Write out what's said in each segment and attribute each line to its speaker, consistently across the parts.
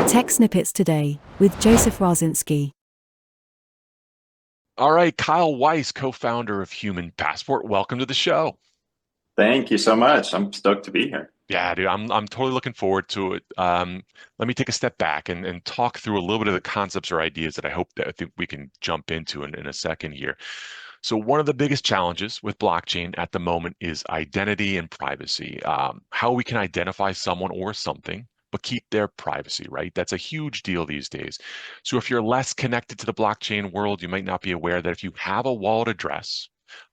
Speaker 1: Tech Snippets Today with Joseph Raczynski.
Speaker 2: All right, Kyle Weiss, co-founder of Human Passport. Welcome to the show.
Speaker 3: Thank you so much. I'm stoked to be here.
Speaker 2: Yeah, dude, I'm totally looking forward to it. Let me take a step back and talk through a little bit of the concepts or ideas that I think we can jump into in a second here. So one of the biggest challenges with blockchain at the moment is identity and privacy. How we can identify someone or something, but keep their privacy, right? That's a huge deal these days. So if you're less connected to the blockchain world, you might not be aware that if you have a wallet address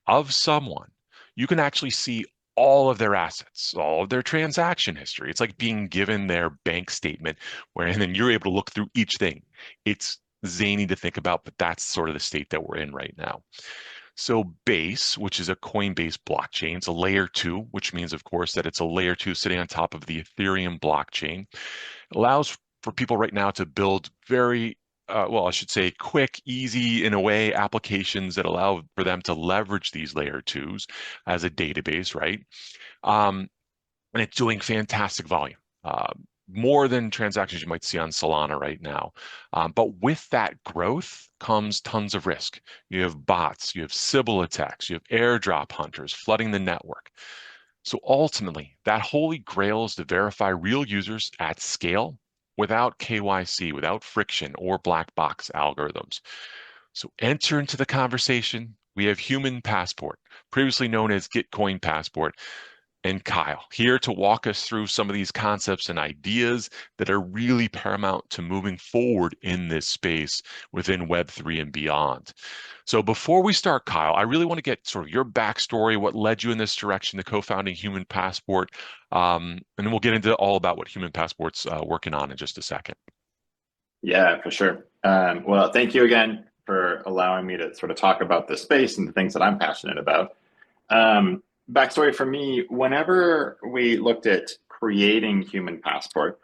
Speaker 2: of someone, you can actually see all of their assets, all of their transaction history. It's like being given their bank statement, where and then you're able to look through each thing. It's zany to think about, but that's sort of the state that we're in right now. So Base, which is a Coinbase blockchain, it's a layer two, which means, of course, that it's a layer two sitting on top of the Ethereum blockchain. It allows for people right now to build very well, I should say quick, easy in a way applications that allow for them to leverage these layer twos as a database, right? And it's doing fantastic volume, more than transactions you might see on Solana right now. But with that growth comes tons of risk. You have bots, you have Sybil attacks, you have airdrop hunters flooding the network. So ultimately, that holy grail is to verify real users at scale without KYC, without friction or black box algorithms. So enter into the conversation. We have Human Passport, previously known as Gitcoin Passport, and Kyle here to walk us through some of these concepts and ideas that are really paramount to moving forward in this space within Web3 and beyond. So before we start, Kyle, I really want to get sort of your backstory, what led you in this direction to co-founding Human Passport, and then we'll get into all about what Human Passport's working on in just a second.
Speaker 3: Yeah, for sure. Well, thank you again for allowing me to sort of talk about this space and the things that I'm passionate about. Backstory for me, whenever we looked at creating Human Passport,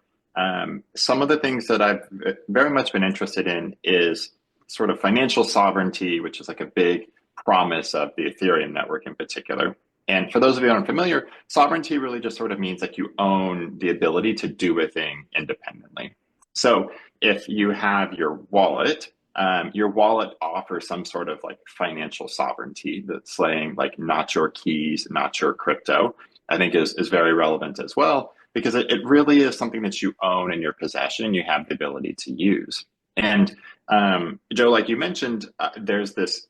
Speaker 3: some of the things that I've very much been interested in is sort of financial sovereignty, which is like a big promise of the Ethereum network in particular. And for those of you who aren't familiar, sovereignty really just sort of means like you own the ability to do a thing independently. So if you have your wallet offers some sort of like financial sovereignty that's saying like not your keys, not your crypto, I think is very relevant as well, because it really is something that you own in your possession and you have the ability to use. And Joe, like you mentioned, there's this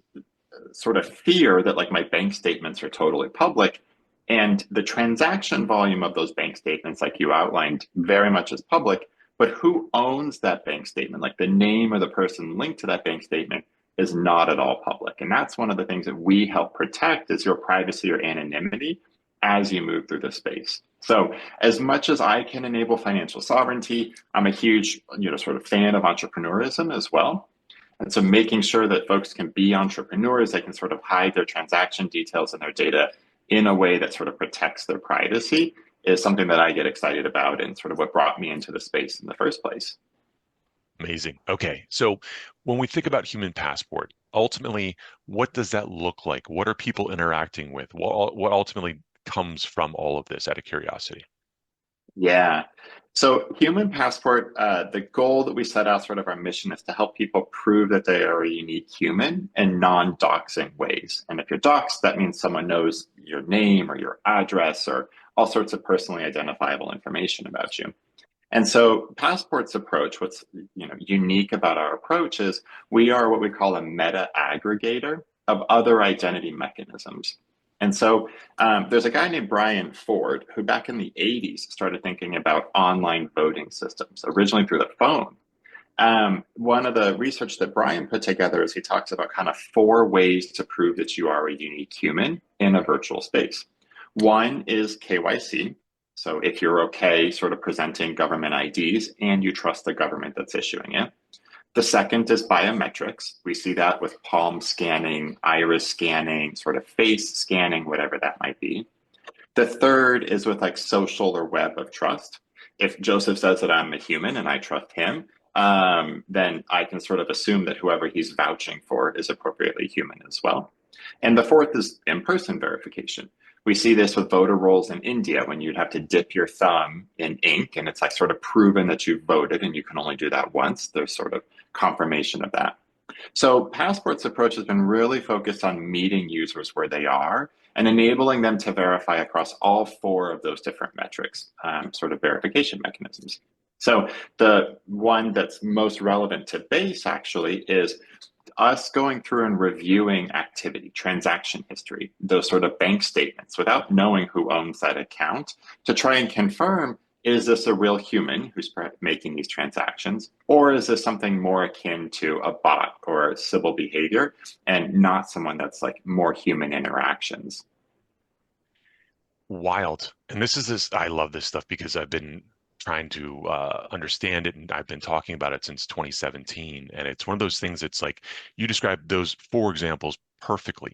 Speaker 3: sort of fear that like my bank statements are totally public. And the transaction volume of those bank statements, like you outlined, very much is public. But who owns that bank statement? Like the name of the person linked to that bank statement is not at all public. And that's one of the things that we help protect is your privacy or anonymity as you move through the space. So as much as I can enable financial sovereignty, I'm a huge, sort of fan of entrepreneurism as well. And so making sure that folks can be entrepreneurs, they can sort of hide their transaction details and their data in a way that sort of protects their privacy is something that I get excited about and sort of what brought me into the space in the first place.
Speaker 2: Amazing. Okay. So when we think about Human Passport, ultimately, what does that look like? What are people interacting with? What ultimately comes from all of this out of curiosity?
Speaker 3: Yeah. So Human Passport, the goal that we set out, sort of our mission is to help people prove that they are a unique human in non-doxing ways. And if you're doxed, that means someone knows your name or your address or all sorts of personally identifiable information about you. And so Passport's approach, what's unique about our approach is we are what we call a meta aggregator of other identity mechanisms. And so there's a guy named Brian Ford who back in the 80s started thinking about online voting systems, originally through the phone. One of the research that Brian put together is he talks about kind of 4 ways to prove that you are a unique human in a virtual space. One is KYC. So if you're okay sort of presenting government IDs and you trust the government that's issuing it. The second is biometrics. We see that with palm scanning, iris scanning, sort of face scanning, whatever that might be. The third is with like social or web of trust. If Joseph says that I'm a human and I trust him, then I can sort of assume that whoever he's vouching for is appropriately human as well. And the fourth is in-person verification, We see this with voter rolls in India when you'd have to dip your thumb in ink and it's like sort of proven that you voted and you can only do that once. There's sort of confirmation of that. So Passport's approach has been really focused on meeting users where they are and enabling them to verify across all four of those different metrics, sort of verification mechanisms. So the one that's most relevant to Base actually is us going through and reviewing activity, transaction history, those sort of bank statements without knowing who owns that account to try and confirm, is this a real human who's making these transactions? Or is this something more akin to a bot or a Sybil behavior and not someone that's like more human interactions?
Speaker 2: Wild. And I love this stuff because I've been trying to understand it, and I've been talking about it since 2017. And it's one of those things that's like, you described those four examples perfectly.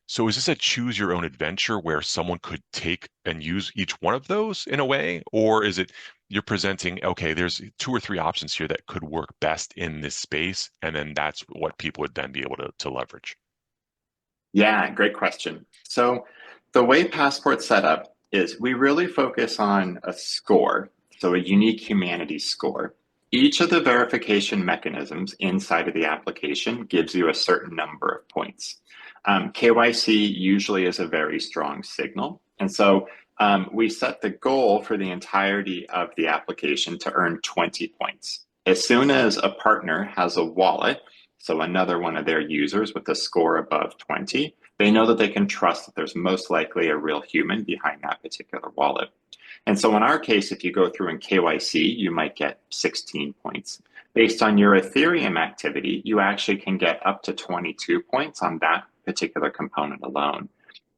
Speaker 2: So is this a choose your own adventure where someone could take and use each one of those in a way? Or is it you're presenting, okay, there's two or three options here that could work best in this space, and then that's what people would then be able to leverage?
Speaker 3: Yeah, great question. So the way Passport's set up is we really focus on a score, so a unique humanity score. Each of the verification mechanisms inside of the application gives you a certain number of points. KYC usually is a very strong signal. And so we set the goal for the entirety of the application to earn 20 points. As soon as a partner has a wallet, so another one of their users with a score above 20, they know that they can trust that there's most likely a real human behind that particular wallet. And so in our case, if you go through in KYC, you might get 16 points. Based on your Ethereum activity, you actually can get up to 22 points on that particular component alone.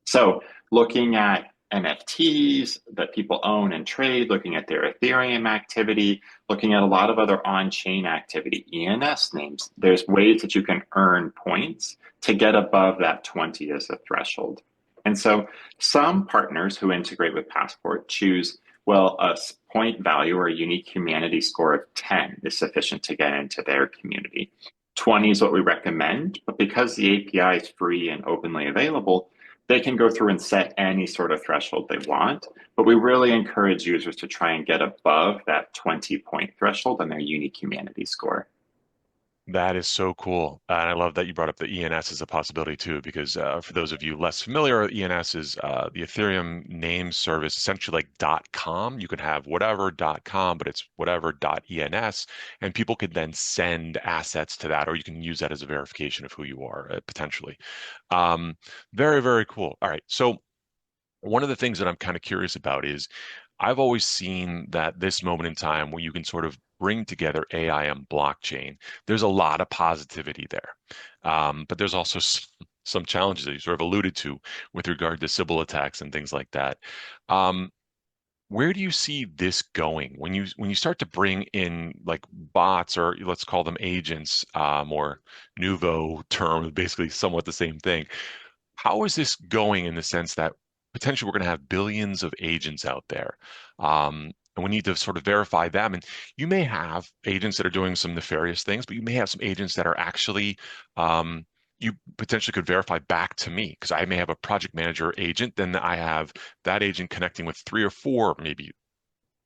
Speaker 3: So looking at NFTs that people own and trade, looking at their Ethereum activity, looking at a lot of other on-chain activity, ENS names, there's ways that you can earn points to get above that 20 as a threshold. And so some partners who integrate with Passport choose, well, a point value or a unique humanity score of 10 is sufficient to get into their community. 20 is what we recommend, but because the API is free and openly available, they can go through and set any sort of threshold they want, but we really encourage users to try and get above that 20-point threshold on their unique humanity score.
Speaker 2: That is so cool. And I love that you brought up the ENS as a possibility too, because for those of you less familiar, ENS is the Ethereum name service, essentially like .com. You can have whatever .com, but it's whatever .ens, and people could then send assets to that, or you can use that as a verification of who you are, potentially. Very, very cool. All right. So one of the things that I'm kind of curious about is I've always seen that this moment in time where you can sort of bring together AI and blockchain, there's a lot of positivity there. But there's also some challenges that you sort of alluded to with regard to Sybil attacks and things like that. Where do you see this going when you start to bring in like bots, or let's call them agents, or nouveau term, basically somewhat the same thing? How is this going in the sense that potentially we're going to have billions of agents out there? And we need to sort of verify them. And you may have agents that are doing some nefarious things, but you may have some agents that are actually, you potentially could verify back to me, because I may have a project manager agent, then I have that agent connecting with three or four, maybe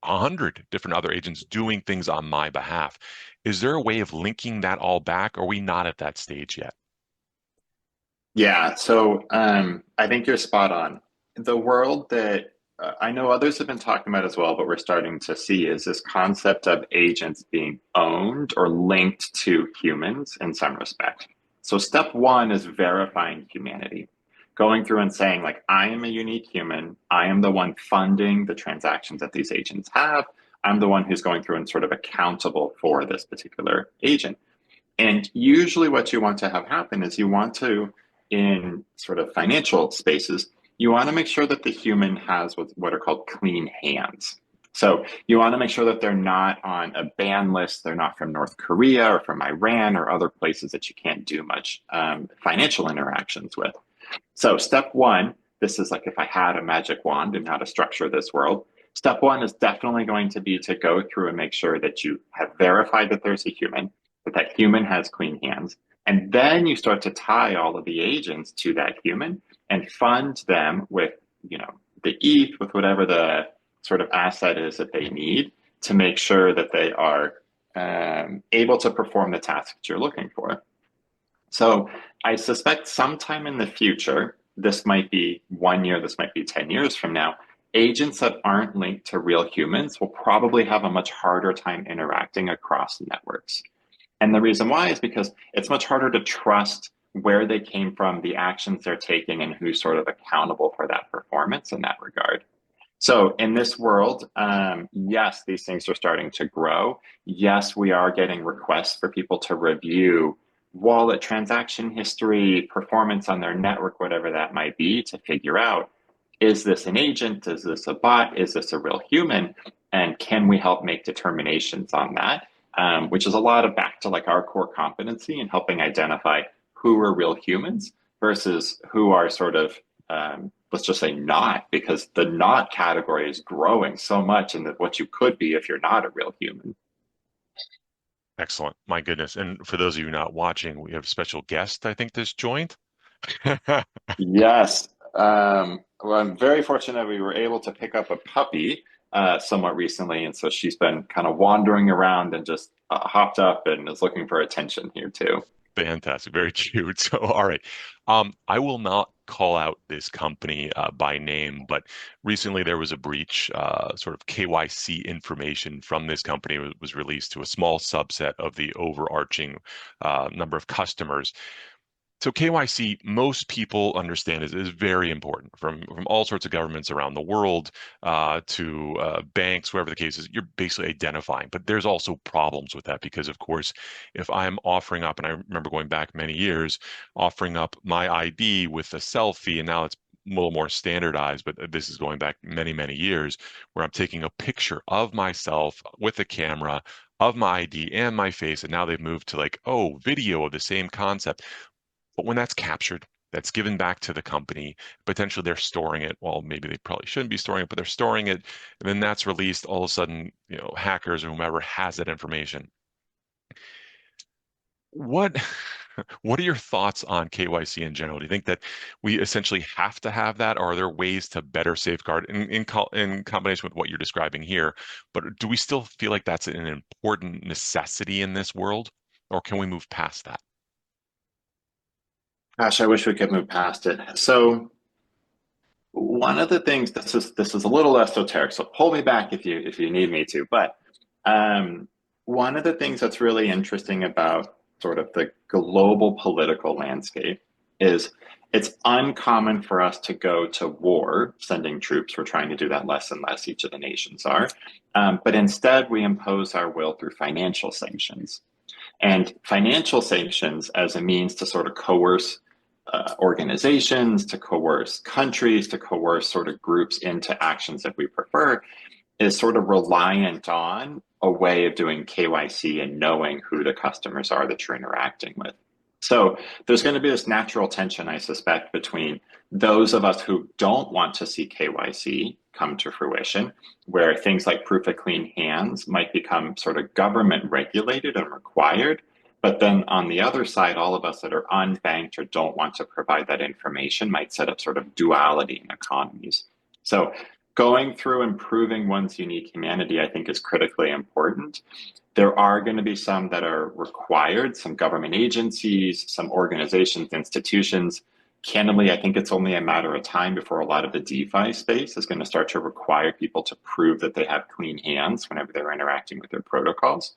Speaker 2: 100 different other agents doing things on my behalf. Is there a way of linking that all back? Or are we not at that stage yet?
Speaker 3: Yeah, so I think you're spot on. The world that I know others have been talking about as well, but we're starting to see is this concept of agents being owned or linked to humans in some respect. So step one is verifying humanity, going through and saying, like, I am a unique human. I am the one funding the transactions that these agents have. I'm the one who's going through and sort of accountable for this particular agent. And usually what you want to have happen is you want to, in sort of financial spaces, you want to make sure that the human has what are called clean hands. So you want to make sure that they're not on a ban list, they're not from North Korea or from Iran or other places that you can't do much financial interactions with. So step one, this is like if I had a magic wand and how to structure this world. Step one is definitely going to be to go through and make sure that you have verified that there's a human, that that human has clean hands. And then you start to tie all of the agents to that human and fund them with the ETH, with whatever the sort of asset is that they need to make sure that they are able to perform the task that you're looking for. So I suspect sometime in the future, this might be 1 year, this might be 10 years from now, agents that aren't linked to real humans will probably have a much harder time interacting across networks. And the reason why is because it's much harder to trust where they came from, the actions they're taking, and who's sort of accountable for that performance in that regard. So in this world, yes, these things are starting to grow. Yes, we are getting requests for people to review wallet transaction history, performance on their network, whatever that might be, to figure out, is this an agent? Is this a bot? Is this a real human? And can we help make determinations on that? Which is a lot of back to like our core competency in helping identify who are real humans versus who are sort of, let's just say not, because the not category is growing so much in what you could be if you're not a real human.
Speaker 2: Excellent. My goodness. And for those of you not watching, we have a special guest, I think, this joined.
Speaker 3: Yes. Well, I'm very fortunate we were able to pick up a puppy somewhat recently. And so she's been kind of wandering around and just hopped up and is looking for attention here too.
Speaker 2: Fantastic. Very cute. So, all right. I will not call out this company by name, but recently there was a breach, sort of KYC information from this company was released to a small subset of the overarching number of customers. So KYC, most people understand is very important from all sorts of governments around the world to banks, wherever the case is. You're basically identifying, but there's also problems with that because, of course, if I'm offering up, and I remember going back many years, offering up my ID with a selfie, and now it's a little more standardized, but this is going back many, many years, where I'm taking a picture of myself with a camera of my ID and my face, and now they've moved to like, oh, video of the same concept. But when that's captured, that's given back to the company, potentially they're storing it. Well, maybe they probably shouldn't be storing it, but they're storing it. And then that's released. All of a sudden, hackers or whomever has that information. What what are your thoughts on KYC in general? Do you think that we essentially have to have that, or are there ways to better safeguard in combination with what you're describing here? But do we still feel like that's an important necessity in this world, or can we move past that?
Speaker 3: Gosh, I wish we could move past it. So one of the things, this is a little esoteric, so pull me back if you need me to. But one of the things that's really interesting about sort of the global political landscape is it's uncommon for us to go to war, sending troops. We're trying to do that less and less, each of the nations are. But instead, we impose our will through financial sanctions. And financial sanctions as a means to sort of coerce organizations, to coerce countries, to coerce sort of groups into actions that we prefer is sort of reliant on a way of doing KYC and knowing who the customers are that you're interacting with. So there's going to be this natural tension, I suspect, between those of us who don't want to see KYC come to fruition, where things like proof of clean hands might become sort of government regulated and required. But then on the other side, all of us that are unbanked or don't want to provide that information might set up sort of duality in economies. So going through improving one's unique humanity, I think, is critically important. There are going to be some that are required, some government agencies, some organizations, institutions. Candidly, I think it's only a matter of time before a lot of the DeFi space is going to start to require people to prove that they have clean hands whenever they're interacting with their protocols.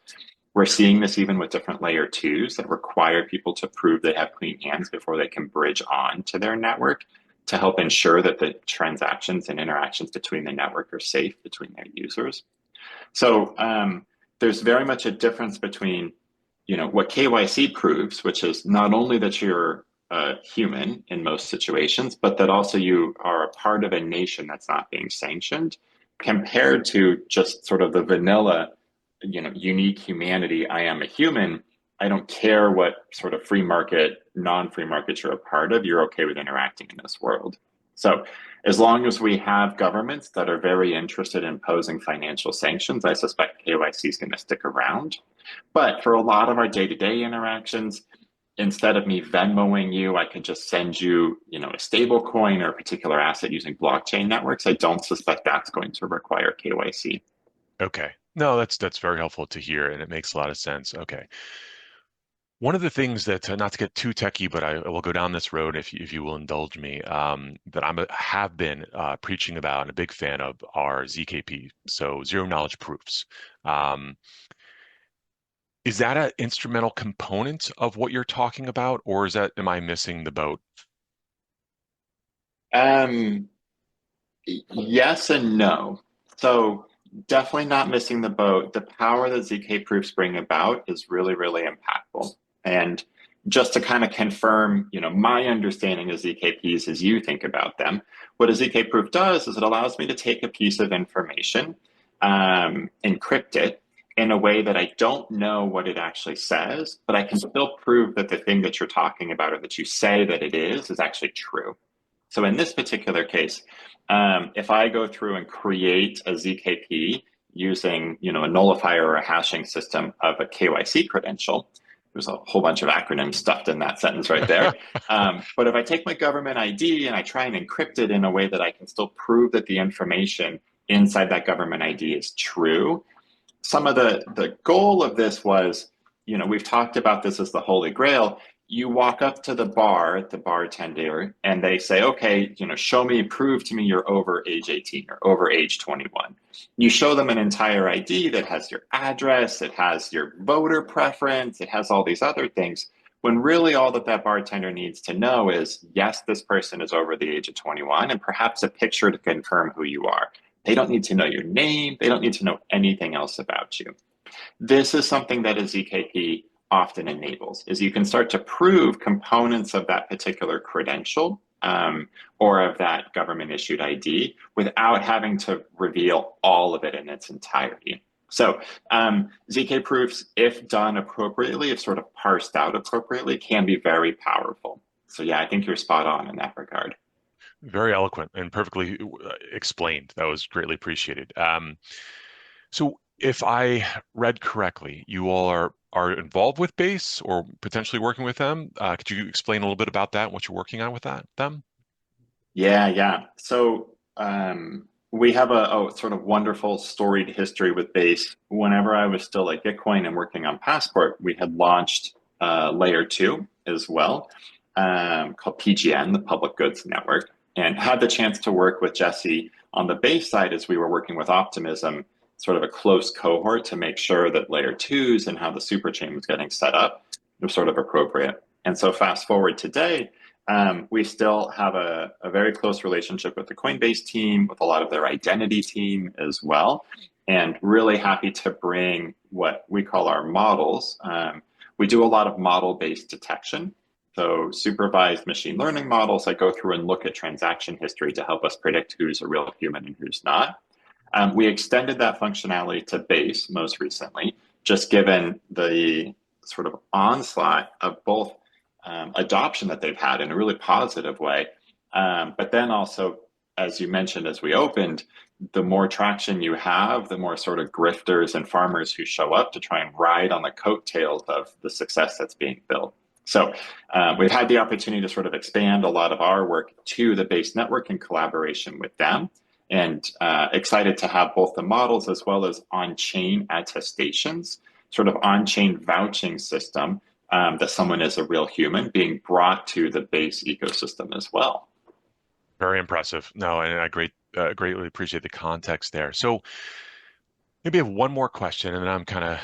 Speaker 3: We're seeing this even with different layer twos that require people to prove they have clean hands before they can bridge on to their network to help ensure that the transactions and interactions between the network are safe between their users. So there's very much a difference between, what KYC proves, which is not only that you're human in most situations, but that also you are a part of a nation that's not being sanctioned, compared to just sort of the vanilla unique humanity. I am a human. I don't care what sort of free market, non-free market you're a part of. You're okay with interacting in this world. So as long as we have governments that are very interested in imposing financial sanctions, I suspect KYC is going to stick around. But for a lot of our day-to-day interactions, instead of me Venmoing you, I could just send you, a stable coin or a particular asset using blockchain networks. I don't suspect that's going to require KYC.
Speaker 2: Okay. No, that's very helpful to hear, and it makes a lot of sense. Okay. One of the things that, not to get too techy, but I will go down this road if you will indulge me, that have been preaching about and a big fan of are ZKP, so zero knowledge proofs. Is that an instrumental component of what you're talking about, or am I missing the boat?
Speaker 3: Yes and no. So definitely not missing the boat. The power that ZK proofs bring about is really, really impactful. And just to kind of confirm, my understanding of ZKPs as you think about them, what a ZK proof does is it allows me to take a piece of information, encrypt it in a way that I don't know what it actually says, but I can still prove that the thing that you're talking about or that you say that it is actually true. So in this particular case, if I go through and create a ZKP using, a nullifier or a hashing system of a KYC credential, there's a whole bunch of acronyms stuffed in that sentence right there. But if I take my government ID and I try and encrypt it in a way that I can still prove that the information inside that government ID is true, some of the goal of this was, we've talked about this as the Holy Grail. You walk up to the bar at the bartender and they say, okay, show me, prove to me you're over age 18 or over age 21. You show them an entire ID that has your address, it has your voter preference, it has all these other things, when really all that bartender needs to know is, yes, this person is over the age of 21 and perhaps a picture to confirm who you are. They don't need to know your name. They don't need to know anything else about you. This is something that a ZKP often enables, is you can start to prove components of that particular credential or of that government issued ID without having to reveal all of it in its entirety. So ZK proofs, if done appropriately, if sort of parsed out appropriately, can be very powerful. So yeah, I think you're spot on in that regard.
Speaker 2: Very eloquent and perfectly explained. That was greatly appreciated. So if I read correctly, you all are involved with Base or potentially working with them. Could you explain a little bit about that and what you're working on with them?
Speaker 3: Yeah. So we have a sort of wonderful storied history with Base. Whenever I was still at Gitcoin and working on Passport, we had launched Layer 2 as well, called PGN, the Public Goods Network, and had the chance to work with Jesse on the Base side as we were working with Optimism, sort of a close cohort to make sure that Layer 2s and how the superchain was getting set up was sort of appropriate. And so fast forward today, we still have a very close relationship with the Coinbase team, with a lot of their identity team as well, and really happy to bring what we call our models. We do a lot of model-based detection. So supervised machine learning models that go through and look at transaction history to help us predict who's a real human and who's not. We extended that functionality to Base most recently, just given the sort of onslaught of both adoption that they've had in a really positive way. But then also, as you mentioned, as we opened, the more traction you have, the more sort of grifters and farmers who show up to try and ride on the coattails of the success that's being built. So we've had the opportunity to sort of expand a lot of our work to the Base network in collaboration with them, and excited to have both the models as well as on-chain attestations, sort of on-chain vouching system that someone is a real human being brought to the Base ecosystem as well.
Speaker 2: Very impressive. No, and I greatly appreciate the context there. So maybe I have one more question, and then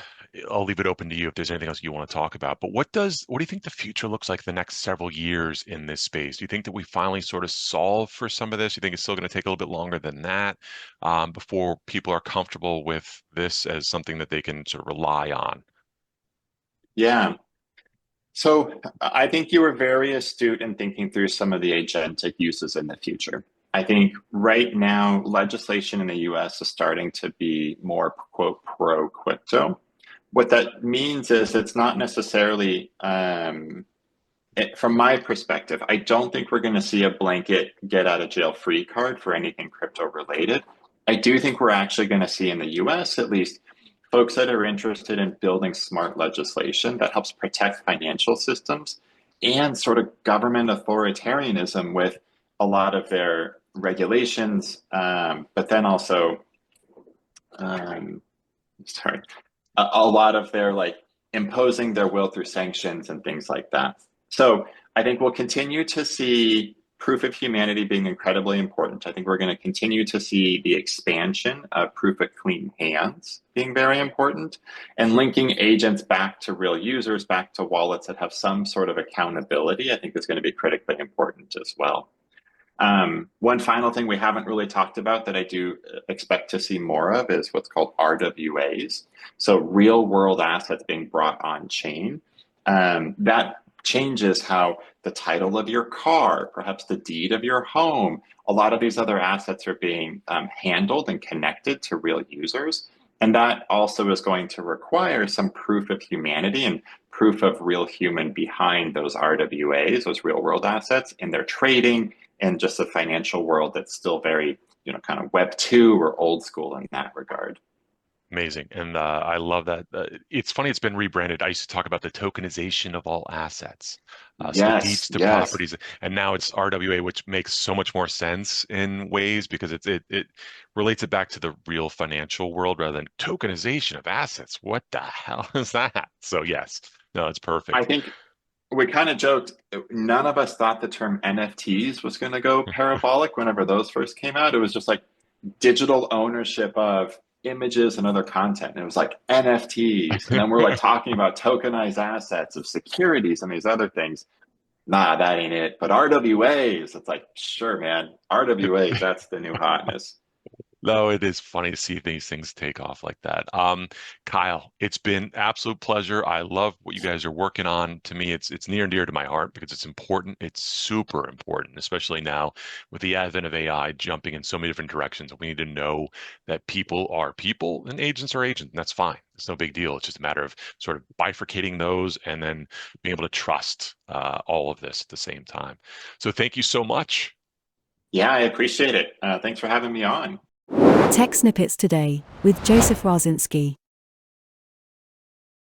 Speaker 2: I'll leave it open to you if there's anything else you want to talk about. But what do you think the future looks like the next several years in this space? Do you think that we finally sort of solve for some of this? Do you think it's still going to take a little bit longer than that before people are comfortable with this as something that they can sort of rely on?
Speaker 3: Yeah. So I think you were very astute in thinking through some of the agentic uses in the future. I think right now, legislation in the US is starting to be more, quote, pro-crypto. What that means is it's not necessarily, from my perspective, I don't think we're going to see a blanket get out of jail free card for anything crypto related. I do think we're actually going to see in the US, at least, folks that are interested in building smart legislation that helps protect financial systems and sort of government authoritarianism with a lot of their regulations, but then also, a lot of their like imposing their will through sanctions and things like that. So I think we'll continue to see proof of humanity being incredibly important. I think we're going to continue to see the expansion of proof of clean hands being very important, and linking agents back to real users, back to wallets that have some sort of accountability, I think is going to be critically important as well. One final thing we haven't really talked about that I do expect to see more of is what's called RWAs. So real world assets being brought on chain. That changes how the title of your car, perhaps the deed of your home, a lot of these other assets are being handled and connected to real users. And that also is going to require some proof of humanity and proof of real human behind those RWAs, those real world assets, in their trading and just a financial world that's still very, kind of Web 2 or old school in that regard.
Speaker 2: Amazing. And I love that. It's funny, it's been rebranded. I used to talk about the tokenization of all assets. So the deeds to properties, and now it's RWA, which makes so much more sense in ways because it relates it back to the real financial world rather than tokenization of assets. What the hell is that? So yes, no, it's perfect.
Speaker 3: I think we kind of joked, none of us thought the term NFTs was going to go parabolic whenever those first came out. It was just like digital ownership of images and other content. And it was like NFTs. And then we're like talking about tokenized assets of securities and these other things. Nah, that ain't it. But RWAs, it's like, sure, man. RWAs, that's the new hotness.
Speaker 2: No, it is funny to see these things take off like that. Kyle, it's been absolute pleasure. I love what you guys are working on. To me, it's near and dear to my heart because it's important. It's super important, especially now with the advent of AI jumping in so many different directions. We need to know that people are people and agents are agents, and that's fine. It's no big deal. It's just a matter of sort of bifurcating those and then being able to trust all of this at the same time. So thank you so much.
Speaker 3: Yeah, I appreciate it. Thanks for having me on.
Speaker 1: Tech Snippets Today with Joseph Raczynski.